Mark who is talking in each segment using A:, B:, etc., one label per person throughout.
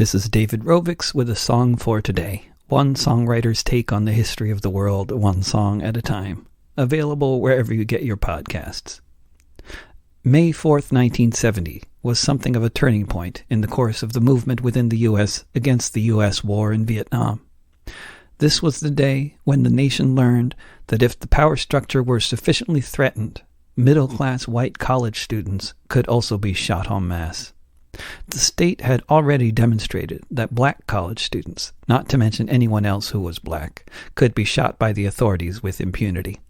A: This is David Rovix with a song for today. One songwriter's take on the history of the world, one song at a time. Available wherever you get your podcasts. May 4th, 1970 was something of a turning point in the course of the movement within the U.S. against the U.S. war in Vietnam. This was the day when the nation learned that if the power structure were sufficiently threatened, middle-class white college students could also be shot en masse. The state had already demonstrated that black college students, not to mention anyone else who was black, could be shot by the authorities with impunity.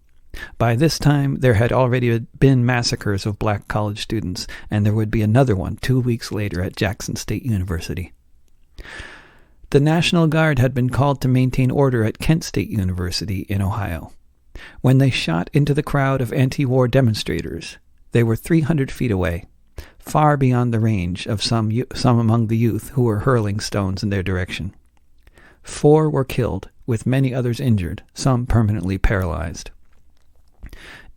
A: By this time, there had already been massacres of black college students, and there would be another one 2 weeks later at Jackson State University. The National Guard had been called to maintain order at Kent State University in Ohio. When they shot into the crowd of anti-war demonstrators, they were 300 feet away, far beyond the range of some among the youth who were hurling stones in their direction. 4 were killed, with many others injured, some permanently paralyzed.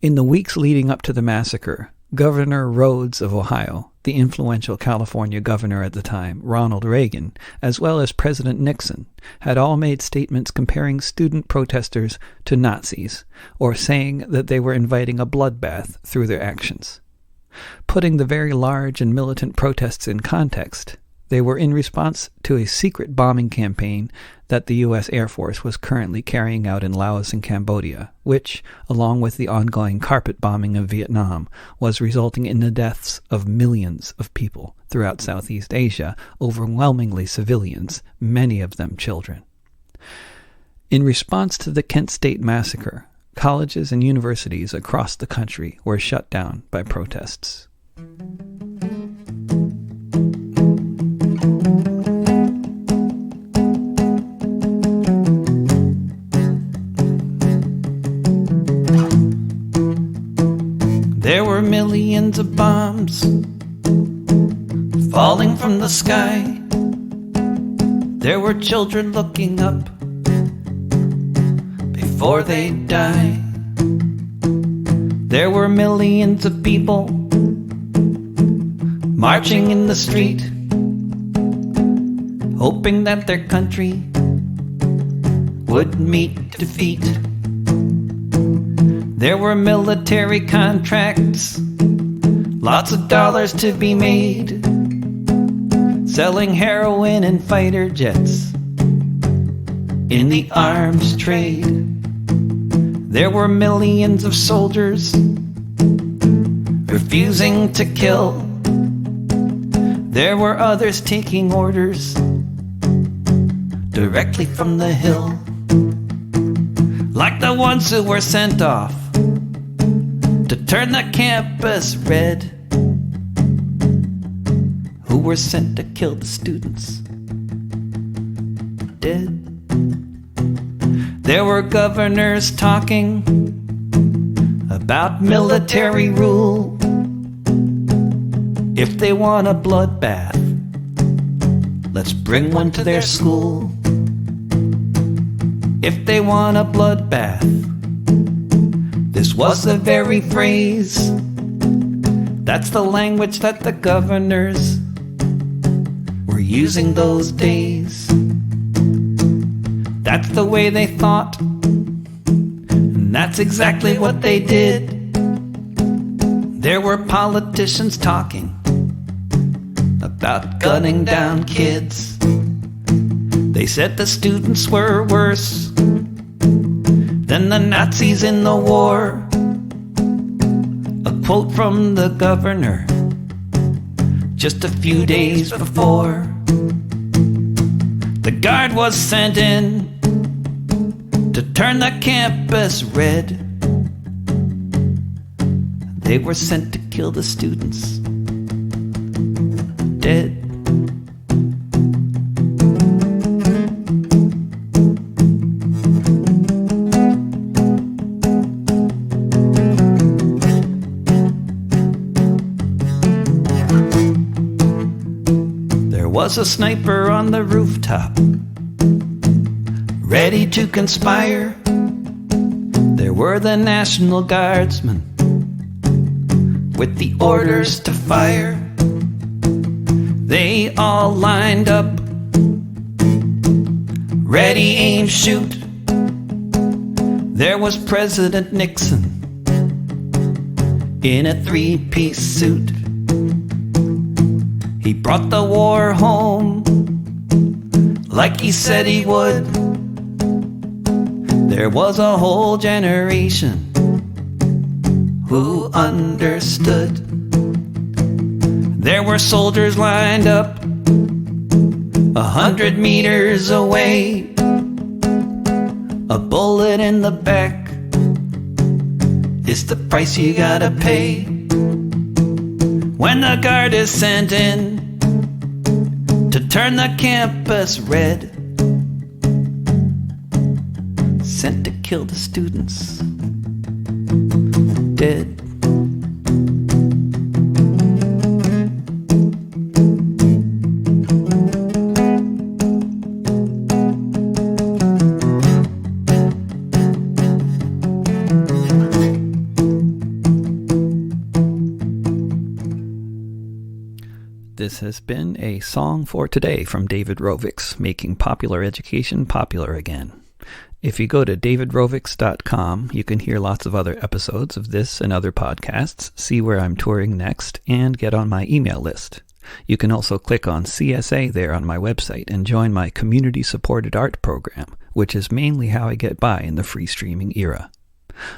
A: In the weeks leading up to the massacre, Governor Rhodes of Ohio, the influential California governor at the time, Ronald Reagan, as well as President Nixon, had all made statements comparing student protesters to Nazis, or saying that they were inviting a bloodbath through their actions. Putting the very large and militant protests in context, they were in response to a secret bombing campaign that the U.S. Air Force was currently carrying out in Laos and Cambodia, which, along with the ongoing carpet bombing of Vietnam, was resulting in the deaths of millions of people throughout Southeast Asia, overwhelmingly civilians, many of them children. In response to the Kent State Massacre, colleges and universities across the country were shut down by protests. There were millions of bombs falling from the sky. There were children looking up before they die. There were millions of people marching in the street, hoping that their country would meet defeat. There were military contracts, lots of dollars to be made, selling heroin and fighter jets in the arms trade. There were millions of soldiers refusing to kill. There were others taking orders directly from the hill, like the ones who were sent off to turn the campus red, who were sent to kill the students dead. There were governors talking about military rule. If they want a bloodbath, let's bring one to their school. If they want a bloodbath, this was the very phrase. That's the language that the governors were using those days. That's the way they thought, and that's exactly what they did. There were politicians talking about gunning down kids. They said the students were worse than the Nazis in the war. A quote from the governor just a few days before. The guard was sent in to turn the campus red. They were sent to kill the students dead. There was a sniper on the rooftop, ready to conspire. There were the National Guardsmen with the orders to fire. They all lined up Ready, aim, shoot. There was President Nixon in a three-piece suit. He brought the war home like he said he would. There was a whole generation who understood. There were soldiers lined up 100 meters away. A bullet in the back is the price you gotta pay. When the guard is sent in to turn the campus red, sent to kill the students dead. This has been a Song for Today from David Rovics, making popular education popular again. If you go to davidrovics.com, you can hear lots of other episodes of this and other podcasts, see where I'm touring next, and get on my email list. You can also click on CSA there on my website and join my community-supported art program, which is mainly how I get by in the free streaming era.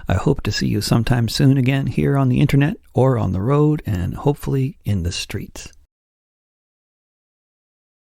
A: I hope to see you sometime soon again here on the internet or on the road and hopefully in the streets.